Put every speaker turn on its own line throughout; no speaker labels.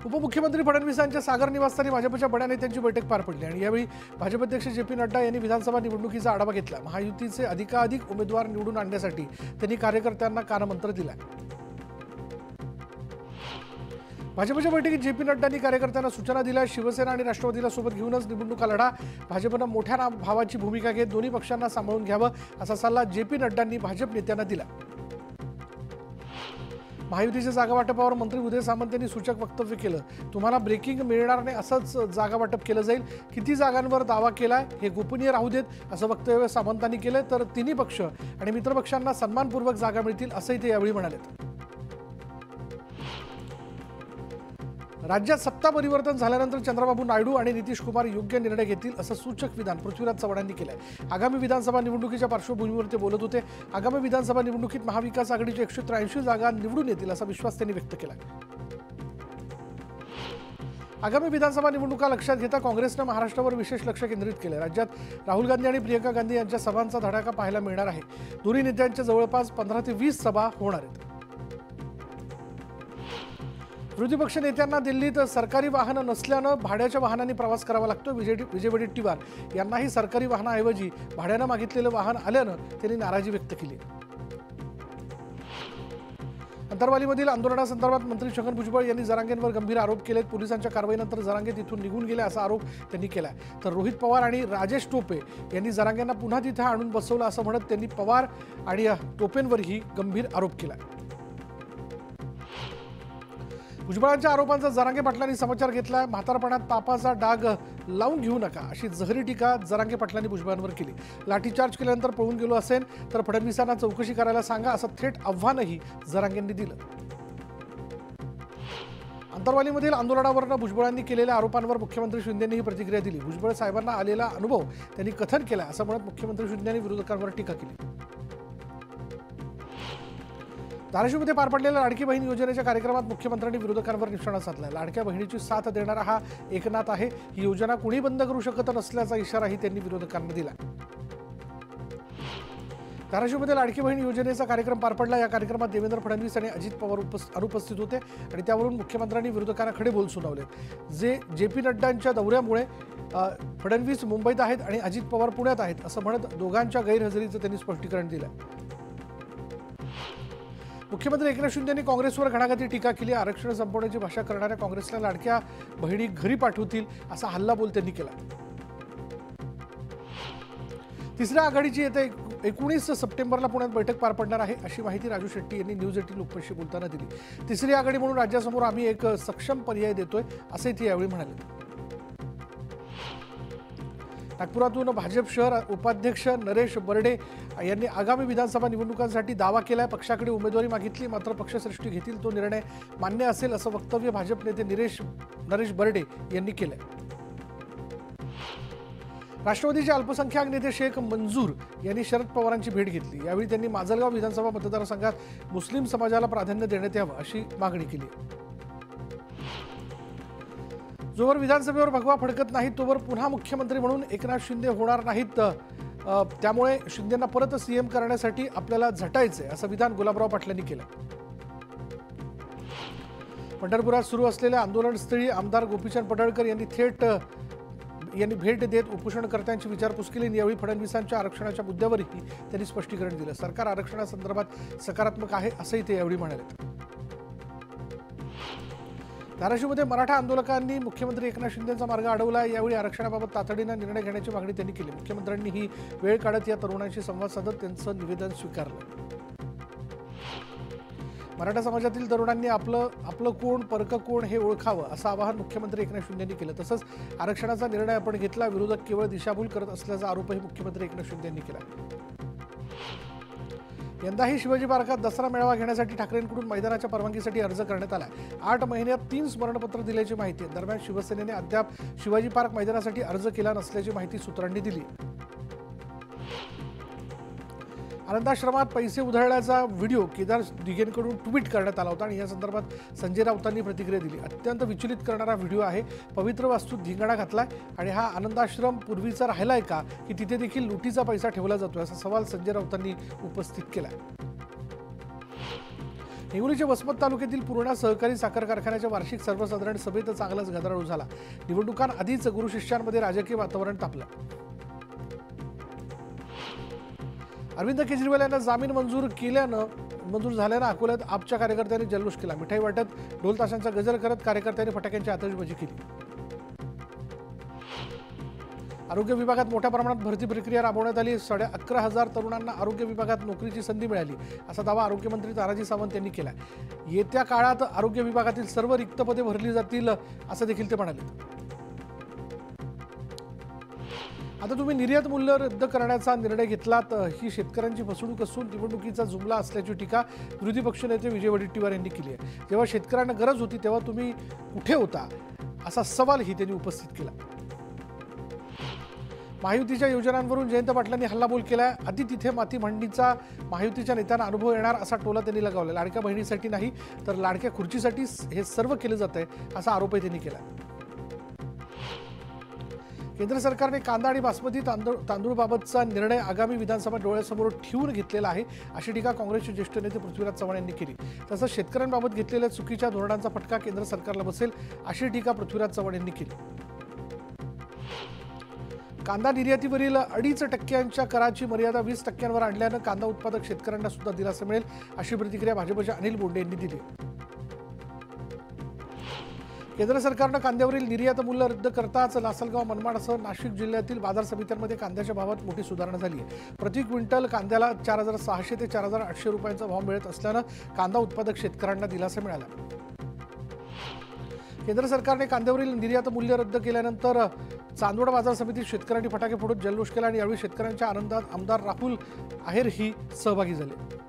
उपमुख्यमंत्री फडणवीसांच्या सागर निवासस्थानी भाजपच्या बड्या नेत्यांची बैठक पार पडली आणि यावेळी भाजप अध्यक्ष जे.पी. नड्डा यांनी विधानसभा निवडणुकीचा आढावा घेतला। महायुतीचे अधिकाधिक उमेदवार निवडून आणण्यासाठी त्यांनी कार्यकर्त्यांना कानमंत्र दिला। भाजपच्या बैठकीत जे.पी. नड्डांनी कार्यकर्त्यांना सूचना दिल्या। शिवसेना आणि राष्ट्रवादीला सोबत घेऊनच निवडणुका लढा, भाजपनं मोठ्या भावाची भूमिका घेत दोन्ही पक्षांना सांभाळून घ्यावं असा सल्ला जे.पी. नड्डांनी भाजप नेत्यांना दिला। महायुतीच्या जागा वाटपावर मंत्री उदय सामंत यांनी सूचक वक्तव्य केलं। तुम्हाला ब्रेकिंग मिळणार नाही असंच जागा वाटप केलं जाईल, किती जागांवर दावा केलाय हे गोपनीय राहू देत असं वक्तव्य सामंतांनी केलं। तर तिन्ही पक्ष आणि मित्रपक्षांना सन्मानपूर्वक जागा मिळतील असंही ते यावेळी म्हणाले। राज्यात सत्ता परिवर्तन झाल्यानंतर चंद्रबाबू नायडू आणि नितीश कुमार योग्य निर्णय घेतील असं सूचक विधान पृथ्वीराज चव्हाणांनी केलंय। आगामी विधानसभा निवडणुकीच्या पार्श्वभूमीवर ते बोलत होते। आगामी विधानसभा निवडणुकीत महाविकास आघाडीच्या 183 जागा निवडून येतील असा विश्वास त्यांनी व्यक्त केला। आगामी विधानसभा निवडणुका लक्षात घेता काँग्रेसने महाराष्ट्रावर विशेष लक्ष केंद्रित केले। राज्यात राहुल गांधी आणि प्रियंका गांधी यांच्या सभांचा धडाका पाहायला मिळणार आहे। दोन्ही नेत्यांच्या जवळपास 15 ते 20 सभा होणार आहेत। विरोधी पक्ष नेत्यांना दिल्लीत सरकारी वाहनं नसल्यानं भाड्याच्या वाहनांनी प्रवास करावा लागतो। विजय वडेट्टीवार यांनाही सरकारी वाहनाऐवजी भाड्यानं मागितलेलं वाहन आल्यानं त्यांनी नाराजी व्यक्त केली। अंतरवालीमधील आंदोलनासंदर्भात मंत्री छगन भुजबळ यांनी जरांगेंवर गंभीर आरोप केलेत। पोलिसांच्या कारवाईनंतर जरांगे तिथून निघून गेले असा आरोप त्यांनी केलाय। तर रोहित पवार आणि राजेश टोपे यांनी जरांगेंना पुन्हा तिथे आणून बसवलं असं म्हणत त्यांनी पवार आणि टोपेंवरही गंभीर आरोप केला। भुजबळांच्या आरोपांचा जरांगे पाटलांनी समाचार घेतलाय। म्हातारपणात पापाचा डाग लावून घेऊ नका अशी जहरी टीका जरांगे पाटलांनी भुजबळांवर केली। लाठीचार्ज केल्यानंतर पळून गेलो असेल तर फडणवीसांना चौकशी करायला सांगा असं थेट आव्हानही जरांगेंनी दिलं। अंतरवालीमधील आंदोलनावरून भुजबळांनी केलेल्या आरोपांवर मुख्यमंत्री शिंदेंनी ही प्रतिक्रिया दिली। भुजबळ साहेबांना आलेला अनुभव त्यांनी कथन केला असं म्हणत मुख्यमंत्री शिंदेंनी विरोधकांवर टीका केली। धाराशिवमध्ये पार पडलेल्या लाडकी बहीण योजनेच्या कार्यक्रमात मुख्यमंत्र्यांनी विरोधकांवर निशाणा साधला। लाडक्या बहिणीची साथ देणारा हा एकनाथ आहे, ही योजना कुणी बंद करू शकत नसल्याचा इशाराही त्यांनी विरोधकांना दिला। धाराशिवमध्ये लाडकी बहीण योजनेचा कार्यक्रम पार पडला। या कार्यक्रमात देवेंद्र फडणवीस आणि अजित पवार अनुपस्थित होते आणि त्यावरून मुख्यमंत्र्यांनी विरोधकांना खडे बोल सुनावले। जे.पी. नड्डांच्या दौऱ्यामुळे फडणवीस मुंबईत आहेत आणि अजित पवार पुण्यात आहेत असं म्हणत दोघांच्या गैरहजेरीचं त्यांनी स्पष्टीकरण दिलं। मुख्यमंत्री एकनाथ शिंदे यांनी काँग्रेसवर घणाघाती टीका केली। आरक्षण संपवण्याची भाषा करणाऱ्या काँग्रेसला लाडक्या बहिणी घरी पाठवतील असा हल्लाबोल त्यांनी केला। तिसऱ्या आघाडीची येत्या 19 सप्टेंबरला पुण्यात बैठक पार पडणार आहे अशी माहिती राजू शेट्टी यांनी न्यूज 18 लोकमतशी बोलताना दिली। तिसरी आघाडी म्हणून राज्यासमोर आम्ही एक सक्षम पर्याय देतोय असे ते यावेळी म्हणाले। नागपुरातून भाजप शहर उपाध्यक्ष नरेश बर्डे यांनी आगामी विधानसभा निवडणुकांसाठी दावा केलाय। पक्षाकडे उमेदवारी मागितली, मात्र पक्षश्रेष्ठी घेतील तो निर्णय मान्य असेल असं वक्तव्य भाजप नेते नरेश बर्डे यांनी केलंय। राष्ट्रवादीचे अल्पसंख्याक नेते शेख मंजूर यांनी शरद पवारांची भेट घेतली। यावेळी त्यांनी माजलगाव विधानसभा मतदारसंघात मुस्लिम समाजाला प्राधान्य देण्यात यावं अशी मागणी केली। जोवर विधानसभेवर भगवा फडकत नाही तोवर पुन्हा मुख्यमंत्री म्हणून एकनाथ शिंदे होणार नाहीत, त्यामुळे शिंदेंना परत सीएम करण्यासाठी आपल्याला झटायचंय असं विधान गुलाबराव पाटलांनी केलं। पंढरपुरात सुरू असलेल्या आंदोलनस्थळी आमदार गोपीचंद पडळकर यांनी भेट देत उपोषणकर्त्यांची विचारपूस केली। यावेळी फडणवीसांच्या आरक्षणाच्या मुद्द्यावरही त्यांनी स्पष्टीकरण दिलं। सरकार आरक्षणासंदर्भात सकारात्मक आहे असंही ते यावेळी म्हणाले। धाराशिवमध्ये मराठा आंदोलकांनी मुख्यमंत्री एकनाथ शिंदेंचा मार्ग अडवला। यावेळी आरक्षणाबाबत तातडीनं निर्णय घेण्याची मागणी त्यांनी केली। मुख्यमंत्र्यांनी ही वेळ काढत या तरुणांशी संवाद साधत त्यांचं निवेदन स्वीकारलं। मराठा समाजातील तरुणांनी आपलं कोण परक कोण हे ओळखावं असं आवाहन मुख्यमंत्री एकनाथ शिंदेंनी केलं। तसंच आरक्षणाचा निर्णय आपण घेतला, विरोधक केवळ दिशाभूल करत असल्याचा आरोपही मुख्यमंत्री एकनाथ शिंदे यांनी केला। यंदाही शिवाजी पार्कात दसरा मेळावा घेण्यासाठी ठाकरेंकडून मैदानाच्या परवानगीसाठी अर्ज करण्यात आला। 8 महिन्यात 3 स्मरणपत्र दिल्याची माहिती आहे। दरम्यान शिवसेनेने अद्याप शिवाजी पार्क मैदानासाठी अर्ज केला नसल्याची माहिती सूत्रांनी दिली। आनंदाश्रमात पैसे उधळल्याचा व्हिडिओ केदार दिघेंकडून ट्विट करण्यात आला होता आणि या संदर्भात संजय राऊतांनी प्रतिक्रिया दिली। अत्यंत विचलित करणारा व्हिडिओ आहे। पवित्र वास्तूत धिंगाणा घातलाय आणि हा आनंदाश्रम पूर्वीचा राहिलाय का की तिथे देखील लुटीचा पैसा ठेवला जातोय असा सवाल संजय राऊतांनी उपस्थित केलाय। हिंगोलीच्या वसमत तालुक्यातील पूर्णा सहकारी साखर कारखान्याच्या वार्षिक सर्वसाधारण सभेत चांगलाच गदारोळ झाला। निवडणुकांआधीच गुरु शिष्यांमध्ये राजकीय वातावरण तापलं। अरविंद केजरीवाल यांना जामीन मंजूर झाल्यानं अकोल्यात आपच्या कार्यकर्त्यांनी जल्लोष केला। मिठाई वाटत ढोल ताशांचा गजर करत कार्यकर्त्यांनी फटाक्यांची आतषबाजी केली। आरोग्य विभागात मोठ्या प्रमाणात भरती प्रक्रिया राबवण्यात आली। 11,500 तरुणांना आरोग्य विभागात नोकरीची संधी मिळाली असा दावा आरोग्यमंत्री तानाजी सावंत यांनी केला। येत्या काळात आरोग्य विभागातील सर्व रिक्त पदे भरली जातील असं देखील ते म्हणाले। आता तुम्ही निर्यात मूल्य रद्द करण्याचा निर्णय घेतलात, ही शेतकऱ्यांची फसवणूक असून निवडणुकीचा जुमला असल्याची टीका विरोधी पक्षनेते विजय वडेट्टीवार यांनी केली आहे। जेव्हा शेतकऱ्यांना गरज होती तेव्हा तुम्ही कुठे होता असा सवालही त्यांनी उपस्थित केला। महायुतीच्या योजनांवरून जयंत पाटलांनी हल्लाबोल केलाय। आधी तिथे माती भांडणीचा महायुतीच्या नेत्यांना अनुभव येणार असा टोला त्यांनी लगावला। लाडक्या बहिणीसाठी नाही तर लाडक्या खुर्चीसाठी हे सर्व केलं जातंय असा आरोपही त्यांनी केला। केंद्र सरकारने कांदा आणि बासमती तांदूळबाबतचा निर्णय आगामी विधानसभा डोळ्यासमोर ठेवून घेतलेला आहे अशी टीका काँग्रेसचे ज्येष्ठ नेते पृथ्वीराज चव्हाण यांनी केली। तसंच शेतकऱ्यांबाबत घेतलेल्या चुकीच्या धोरणांचा फटका केंद्र सरकारला बसेल अशी टीका पृथ्वीराज चव्हाण यांनी केली। कांदा निर्यातीवरील 2.5% कराची मर्यादा 20% आणल्यानं कांदा उत्पादक शेतकऱ्यांना सुद्धा दिलासा मिळेल अशी प्रतिक्रिया भाजपच्या अनिल बोंडे यांनी दिली। केंद्र सरकारनं कांद्यावरील निर्यात मूल्य रद्द करताच लासलगाव, मनमाडसह नाशिक जिल्ह्यातील बाजार समित्यांमध्ये कांद्याच्या भावात मोठी सुधारणा झाली आहे। प्रति क्विंटल कांद्याला 4,600 ते 4,800 रुपयांचा भाव मिळत असल्यानं कांदा उत्पादक शेतकऱ्यांना दिलासा मिळाला। केंद्र सरकारने कांद्यावरील निर्यात मूल्य रद्द केल्यानंतर चांदोड बाजार समितीत शेतकऱ्यांनी फटाके फोडून जल्लोष केला आणि यावेळी शेतकऱ्यांच्या आनंदात आमदार राहुल आहेरही सहभागी झाले।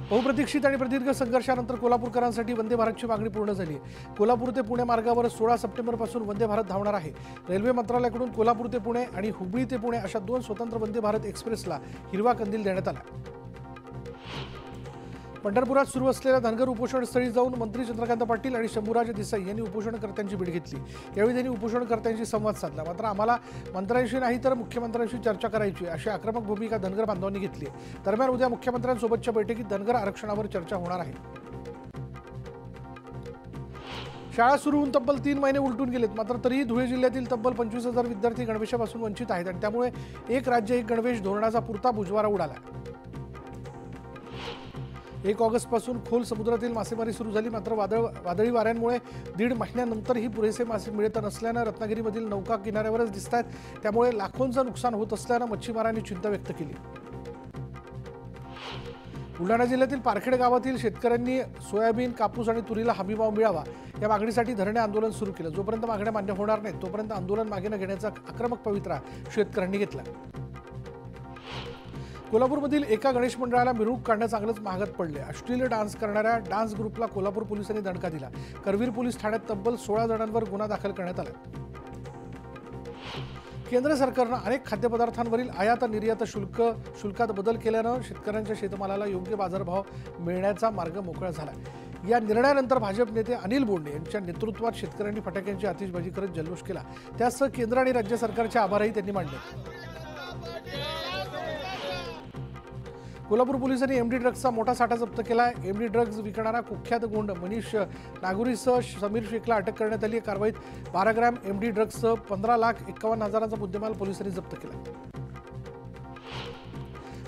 बहुप्रतीक्षित आणि प्रदीर्घ संघर्षानंतर कोल्हापूरकरांसाठी वंदे भारतची मागणी पूर्ण झाली आहे। कोल्हापूर ते पुणे मार्गावर 16 सप्टेंबरपासून वंदे भारत धावणार आहे। रेल्वे मंत्रालयाकडून कोल्हापूर ते पुणे आणि हुबळी ते पुणे अशा 2 स्वतंत्र वंदे भारत एक्सप्रेसला हिरवा कंदील देण्यात आला। पंढरपुरात सुरू असलेल्या धनगर उपोषणस्थळी जाऊन मंत्री चंद्रकांत पाटील आणि शंभूराज देसाई यांनी उपोषणकर्त्यांची भेट घेतली। यावेळी त्यांनी उपोषणकर्त्यांशी संवाद साधला। मात्र आम्हाला मंत्र्यांशी नाही तर मुख्यमंत्र्यांशी चर्चा करायची अशी आक्रमक भूमिका धनगर बांधवांनी घेतली। दरम्यान उद्या मुख्यमंत्र्यांसोबतच्या बैठकीत धनगर आरक्षणावर चर्चा होणार आहे। शाळा सुरू होऊन तब्बल 3 महिने उलटून गेलेत, मात्र तरीही धुळे जिल्ह्यातील तब्बल 25,000 विद्यार्थी गणवेशापासून वंचित आहेत आणि त्यामुळे एक राज्य एक गणवेश धोरणाचा पुरता बुजवारा उडाला। 1 ऑगस्टपासून खोल समुद्रातील मासेमारी सुरू झाली, मात्र वादळी वाऱ्यांमुळे 1.5 महिन्यानंतरही पुरेसे मासे मिळत नसल्यानं रत्नागिरीमधील नौका किनाऱ्यावरच दिसत आहेत। त्यामुळे लाखोंचं नुकसान होत असल्यानं मच्छीमारांनी चिंता व्यक्त केली। बुलढाणा जिल्ह्यातील पारखेड गावातील शेतकऱ्यांनी सोयाबीन, कापूस आणि तुरीला हमीभाव मिळावा या मागणीसाठी धरणे आंदोलन सुरू केलं। जोपर्यंत मागण्या मान्य होणार नाहीत तोपर्यंत आंदोलन मागे न घेण्याचा आक्रमक पवित्रा शेतकऱ्यांनी घेतला। कोल्हापूरमधील एका गणेश मंडळाला मिरवणूक काढणं चांगलंच महागात पडले। अश्लील डान्स करणाऱ्या डान्स ग्रुपला कोल्हापूर पोलिसांनी दणका दिला। करवीर पोलीस ठाण्यात तब्बल 16 जणांवर गुन्हा दाखल करण्यात आला। केंद्र सरकारनं अनेक खाद्यपदार्थांवरील आयात निर्यात शुल्कात बदल केल्यानं शेतकऱ्यांच्या शेतमालाला योग्य बाजारभाव मिळण्याचा मार्ग मोकळा झाला। या निर्णयानंतर भाजप नेते अनिल बोंडे यांच्या नेतृत्वात शेतकऱ्यांनी फटाक्यांची आतिषबाजी करत जल्लोष केला। त्यासह केंद्र आणि राज्य सरकारचे आभारही त्यांनी मानले। कोल्हापूर पोलिसांनी एमडी ड्रग्जचा मोठा साठा जप्त केला। एमडी ड्रग्ज विकणारा कुख्यात गुंड मनीष नागुरीसह समीर शेखला अटक करण्यात आली। कारवाईत 12 ग्रॅम एमडी ड्रग्जसह 15,51,000चा मुद्देमाल पोलिसांनी जप्त केला।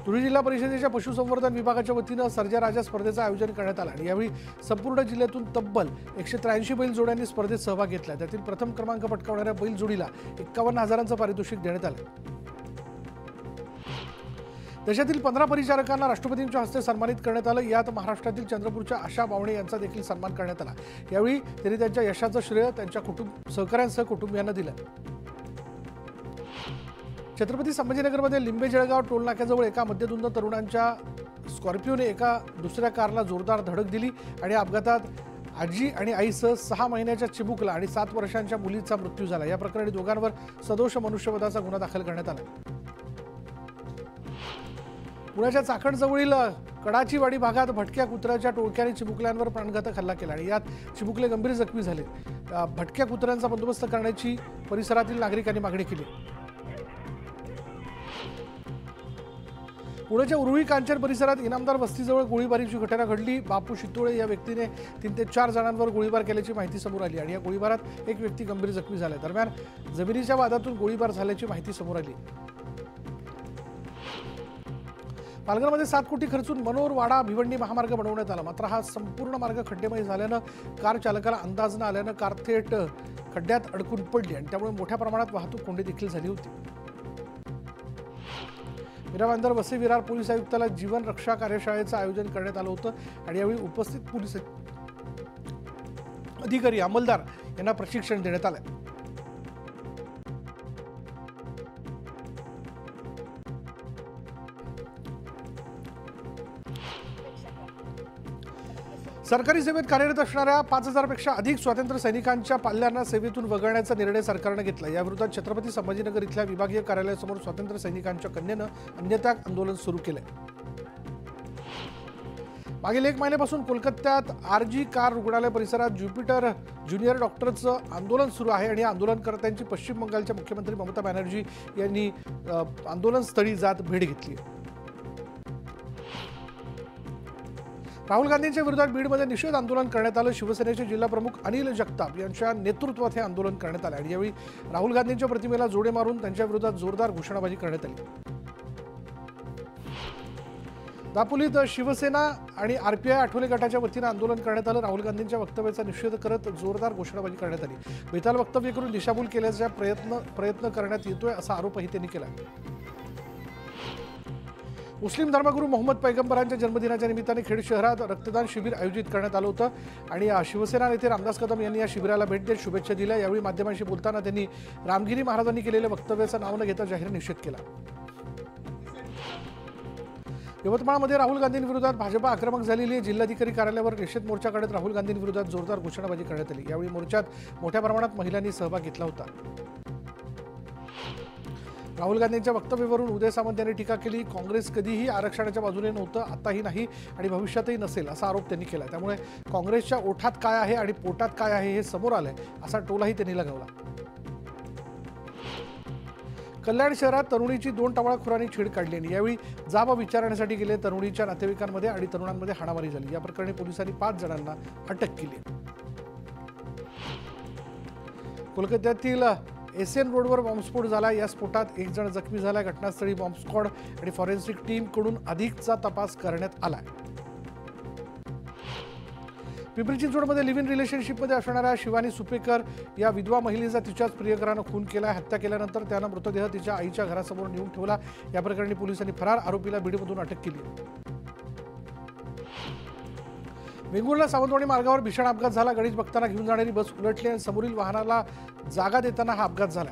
धुळे जिल्हा परिषदेच्या पशुसंवर्धन विभागाच्या वतीनं सर्जा राजा स्पर्धेचं आयोजन करण्यात आलं आणि यावेळी संपूर्ण जिल्ह्यातून तब्बल 183 बैलजोड्यांनी स्पर्धेत सहभाग घेतला। त्यातील प्रथम क्रमांक पटकावणाऱ्या बैलजोडीला 51,000चं पारितोषिक देण्यात आलं। देशातील 15 परिचारकांना राष्ट्रपतींच्या हस्ते सन्मानित करण्यात आलं। यात महाराष्ट्रातील चंद्रपूरच्या आशा बावणे यांचा देखील सन्मान करण्यात आला। यावेळी त्यांनी त्यांच्या यशाचं श्रेय त्यांच्या सहकाऱ्यांसह कुटुंबियांना दिलं। छत्रपती संभाजीनगरमध्ये लिंबे जळगाव टोल नाक्याजवळ एका मध्यधुंद तरुणांच्या स्कॉर्पिओने एका दुसऱ्या कारला जोरदार धडक दिली आणि या अपघातात आजी आणि आईसह 6 महिन्याच्या चिमुकला आणि 7 वर्षांच्या मुलीचा मृत्यू झाला। या प्रकरणी दोघांवर सदोष मनुष्यवधाचा गुन्हा दाखल करण्यात आला। पुण्याच्या चाकणजवळील कडाचीवाडी भागात भटक्या कुत्र्याच्या टोळक्याने चिमुकल्यांवर प्राणघातक हल्ला केला आणि यात चिमुकले गंभीर जखमी झाले। भटक्या कुत्र्यांचा बंदोबस्त करण्याची परिसरातील नागरिकांनी मागणी केली। पुण्याच्या उरुळी कांचन परिसरात इनामदार वस्तीजवळ गोळीबारीची घटना घडली। बापू शितोळे या व्यक्तीने 3 ते 4 जणांवर गोळीबार केल्याची माहिती समोर आली आणि या गोळीबारात एक व्यक्ती गंभीर जखमी झाला। दरम्यान जमिनीच्या वादातून गोळीबार झाल्याची माहिती समोर आली। पालघरमध्ये 7 कोटी खर्चून मनोर वाडा भिवंडी महामार्ग बनवण्यात आला, मात्र हा संपूर्ण मार्ग खड्डेमय झाल्यानं कार चालकाला अंदाज न आल्यानं कार थेट खड्ड्यात अडकून पडली आणि त्यामुळे मोठ्या प्रमाणात वाहतूक कोंडी देखील झाली होती। मीराबांदर वसई विरार पोलीस आयुक्ताला जीवन रक्षा कार्यशाळेचं आयोजन करण्यात आलं होतं आणि यावेळी उपस्थित पोलीस अधिकारी अंमलदार यांना प्रशिक्षण देण्यात आलं। सरकारी सेवेत कार्यरत असणाऱ्या 5000 पेक्षा अधिक स्वातंत्र्य सैनिकांच्या पाल्यांना सेवेतून वगळण्याचा निर्णय सरकारने घेतला। याविरोधात छत्रपती संभाजीनगर इथल्या विभागीय कार्यालयासमोर स्वातंत्र्य सैनिकांच्या कन्येनं अन्नत्याग आंदोलन सुरू केलंय। मागील 1 महिन्यापासून कोलकात्यात आरजी कार रुग्णालय परिसरात ज्युपिटर ज्युनियर डॉक्टरचं आंदोलन सुरू आहे आणि आंदोलनकर्त्यांची पश्चिम बंगालच्या मुख्यमंत्री ममता बॅनर्जी यांनी आंदोलनस्थळी जात भेट घेतली। राहुल गांधींच्या विरोधात बीडमध्ये निषेध आंदोलन करण्यात आलं। शिवसेनेचे जिल्हा प्रमुख अनिल जगताप यांच्या नेतृत्वात हे आंदोलन करण्यात आले आणि यावेळी राहुल गांधींच्या प्रतिमेला जोडे मारून त्यांच्या विरोधात जोरदार घोषणाबाजी करण्यात आली। दापोलीत शिवसेना आणि आरपीआय आठवले गटाच्या वतीनं आंदोलन करण्यात आलं। राहुल गांधींच्या वक्तव्याचा निषेध करत जोरदार घोषणाबाजी करण्यात आली। बेताल वक्तव्य करून दिशाभूल केल्याचा प्रयत्न करण्यात येतोय असा आरोपही त्यांनी केला। मुस्लिम धर्मगुरू मोहम्मद पैगंबरांच्या जन्मदिनाच्या निमित्ताने खेड शहरात रक्तदान शिबिर आयोजित करण्यात आलं होतं आणि शिवसेना नेते रामदास कदम यांनी या शिबिराला भेट देत शुभेच्छा दिल्या। यावेळी माध्यमांशी बोलताना त्यांनी रामगिरी महाराजांनी केलेल्या वक्तव्याचं नाव न घेता जाहीर निषेध केला। यवतमाळमध्ये राहुल गांधींविरोधात भाजपा आक्रमक झालेली आहे। जिल्हाधिकारी कार्यालयावर निषेध मोर्चा काढत राहुल गांधींविरोधात जोरदार घोषणाबाजी करण्यात आली। यावेळी मोर्चात मोठ्या प्रमाणात महिलांनी सहभाग घेतला होता। राहुल गांधींच्या वक्तव्यावरून उदय सामंत यांनी टीका केली। काँग्रेस कधीही आरक्षणाच्या बाजूने नव्हतं, आताही नाही आणि भविष्यातही नसेल असा आरोप त्यांनी केला। त्यामुळे काँग्रेसच्या ओठात काय आहे आणि पोटात काय आहे हे समोर आलंय असा टोलाही त्यांनी लगावला। कल्याण शहरात तरुणीची 2 टवाळखोरांनी छेड काढली आणि यावेळी जाब विचारण्यासाठी गेले तरुणीच्या नातेवाईकांमध्ये आणि तरुणांमध्ये हाणामारी झाली। या प्रकरणी पोलिसांनी 5 जणांना अटक केली। कोलकात्यातील एसएन रोडवर बॉम्बस्फोट झाला। या स्फोटात 1 जण जखमी झाला। घटनास्थळी बॉम्ब स्क्वॉड आणि फॉरेन्सिक टीमकडून अधिकचा तपास करण्यात आला। पिंपरी चिंचवडमध्ये लिव्ह इन रिलेशनशिपमध्ये असणाऱ्या शिवानी सुपेकर या विधवा महिलेचा तिच्याच प्रियकरानं खून केला। हत्या केल्यानंतर त्यानं मृतदेह तिच्या आईच्या घरासमोर नेऊन ठेवला। या प्रकरणी पोलिसांनी फरार आरोपीला बीडमधून अटक केली। वेंगुर्ला सावंतवाडी मार्गावर भीषण अपघात झाला। गणेश भक्तांना घेऊन जाणारी बस उलटली आणि समोरील वाहनाला जागा देताना हा अपघात झाला।